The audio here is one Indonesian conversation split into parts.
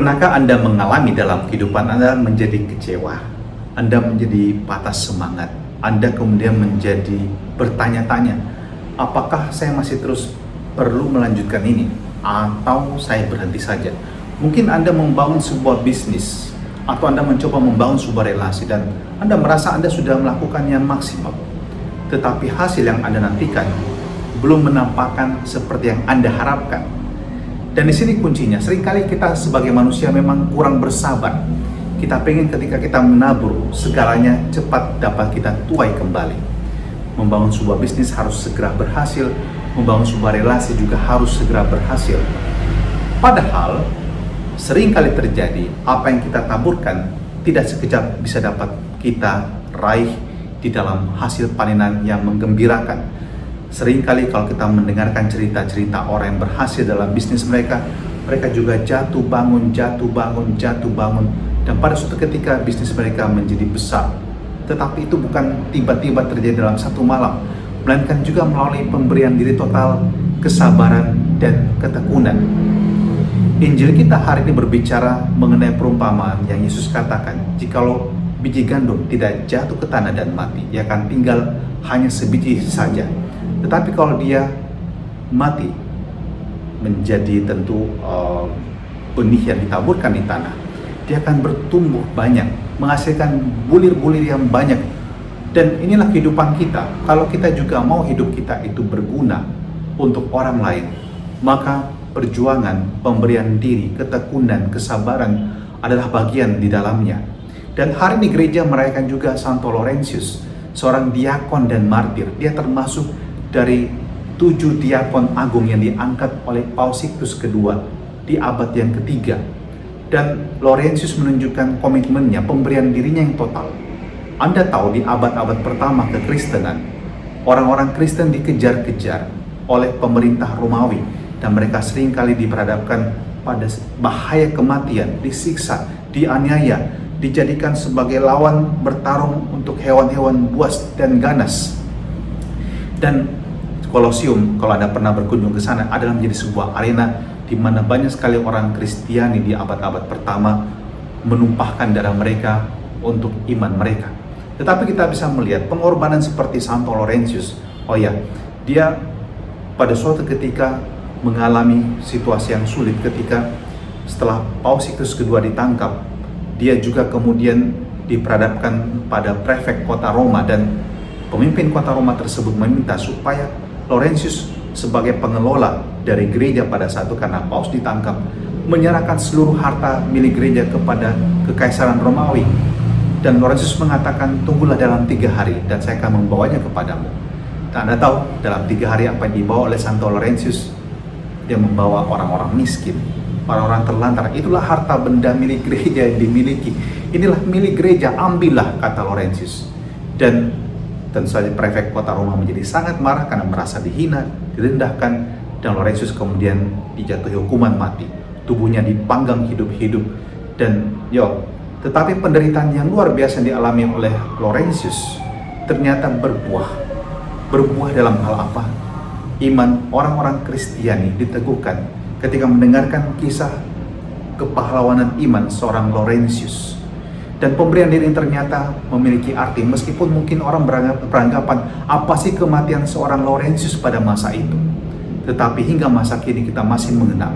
Pernahkah Anda mengalami dalam kehidupan Anda menjadi kecewa, Anda menjadi patah semangat, Anda kemudian menjadi bertanya-tanya, apakah saya masih terus perlu melanjutkan ini atau saya berhenti saja? Mungkin Anda membangun sebuah bisnis atau Anda mencoba membangun sebuah relasi dan Anda merasa Anda sudah melakukan yang maksimal, tetapi hasil yang Anda nantikan belum menampakkan seperti yang Anda harapkan. Dan di sini kuncinya, seringkali kita sebagai manusia memang kurang bersabar. Kita pengen ketika kita menabur, segalanya cepat dapat kita tuai kembali. Membangun sebuah bisnis harus segera berhasil, membangun sebuah relasi juga harus segera berhasil. Padahal, seringkali terjadi apa yang kita taburkan tidak sekejap bisa dapat kita raih di dalam hasil panenan yang menggembirakan. Seringkali kalau kita mendengarkan cerita-cerita orang yang berhasil dalam bisnis mereka juga jatuh bangun, dan pada suatu ketika bisnis mereka menjadi besar. Tetapi itu bukan tiba-tiba terjadi dalam satu malam, melainkan juga melalui pemberian diri total, kesabaran, dan ketekunan. Injil kita hari ini berbicara mengenai perumpamaan yang Yesus katakan, jikalau biji gandum tidak jatuh ke tanah dan mati, ia akan tinggal hanya sebiji saja. Tetapi kalau dia mati, menjadi tentu benih yang ditaburkan di tanah, dia akan bertumbuh banyak, menghasilkan bulir-bulir yang banyak. Dan inilah kehidupan kita. Kalau kita juga mau hidup kita itu berguna untuk orang lain, maka perjuangan, pemberian diri, ketekunan, kesabaran adalah bagian di dalamnya. Dan hari ini gereja merayakan juga Santo Laurentius, seorang diakon dan martir. Dia termasuk dari 7 diakon agung yang diangkat oleh Paus Sixtus II di abad yang ketiga. Dan Laurentius menunjukkan komitmennya, pemberian dirinya yang total. Anda tahu di abad-abad pertama kekristenan, orang-orang Kristen dikejar-kejar oleh pemerintah Romawi dan mereka seringkali diperhadapkan pada bahaya kematian, disiksa, dianiaya, dijadikan sebagai lawan bertarung untuk hewan-hewan buas dan ganas. Dan Kolosium, kalau Anda pernah berkunjung ke sana, adalah menjadi sebuah arena di mana banyak sekali orang Kristiani di abad-abad pertama menumpahkan darah mereka untuk iman mereka. Tetapi kita bisa melihat pengorbanan seperti Santo Laurentius. Oh ya, dia pada suatu ketika mengalami situasi yang sulit ketika setelah Paus Sixtus II ditangkap, dia juga kemudian diperhadapkan pada prefek kota Roma dan pemimpin kota Roma tersebut meminta supaya Laurentius sebagai pengelola dari gereja pada saat itu, karena Paus ditangkap, menyerahkan seluruh harta milik gereja kepada Kekaisaran Romawi. Dan Laurentius mengatakan, tunggulah dalam 3 hari dan saya akan membawanya kepadamu. Dan Anda tahu dalam 3 hari apa yang dibawa oleh Santo Laurentius? Dia membawa orang-orang miskin, orang-orang terlantar. Itulah harta benda milik gereja yang dimiliki. Inilah milik gereja, ambillah, kata Laurentius. Dan tentu saja prefek kota Roma menjadi sangat marah karena merasa dihina, direndahkan, dan Laurentius kemudian dijatuhi hukuman mati. Tubuhnya dipanggang hidup-hidup dan tetapi penderitaan yang luar biasa yang dialami oleh Laurentius ternyata berbuah dalam hal apa? Iman orang-orang Kristiani diteguhkan ketika mendengarkan kisah kepahlawanan iman seorang Laurentius. Dan pemberian diri ternyata memiliki arti, meskipun mungkin orang beranggapan apa sih kematian seorang Laurentius pada masa itu. Tetapi hingga masa kini kita masih mengenal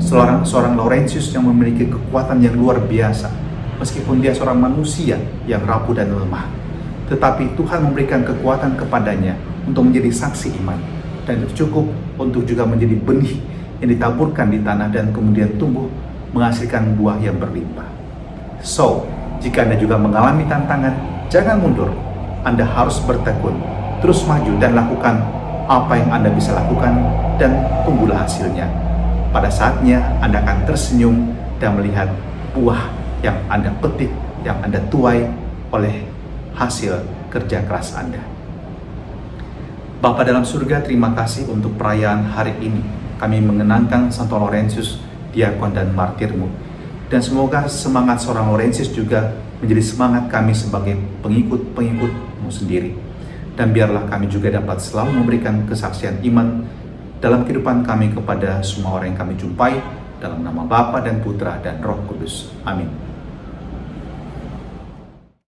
seorang Laurentius yang memiliki kekuatan yang luar biasa. Meskipun dia seorang manusia yang rapuh dan lemah, tetapi Tuhan memberikan kekuatan kepadanya untuk menjadi saksi iman. Dan itu cukup untuk juga menjadi benih yang ditaburkan di tanah dan kemudian tumbuh menghasilkan buah yang berlimpah. So, jika Anda juga mengalami tantangan, jangan mundur. Anda harus bertekun, terus maju dan lakukan apa yang Anda bisa lakukan dan tunggulah hasilnya. Pada saatnya Anda akan tersenyum dan melihat buah yang Anda petik, yang Anda tuai oleh hasil kerja keras Anda. Bapa dalam surga, terima kasih untuk perayaan hari ini. Kami mengenangkan Santo Laurentius, diakon dan martir-Mu. Dan semoga semangat seorang Laurentius juga menjadi semangat kami sebagai pengikut-pengikut-Mu sendiri. Dan biarlah kami juga dapat selalu memberikan kesaksian iman dalam kehidupan kami kepada semua orang yang kami jumpai, Dalam nama Bapa dan Putra dan Roh Kudus. Amin.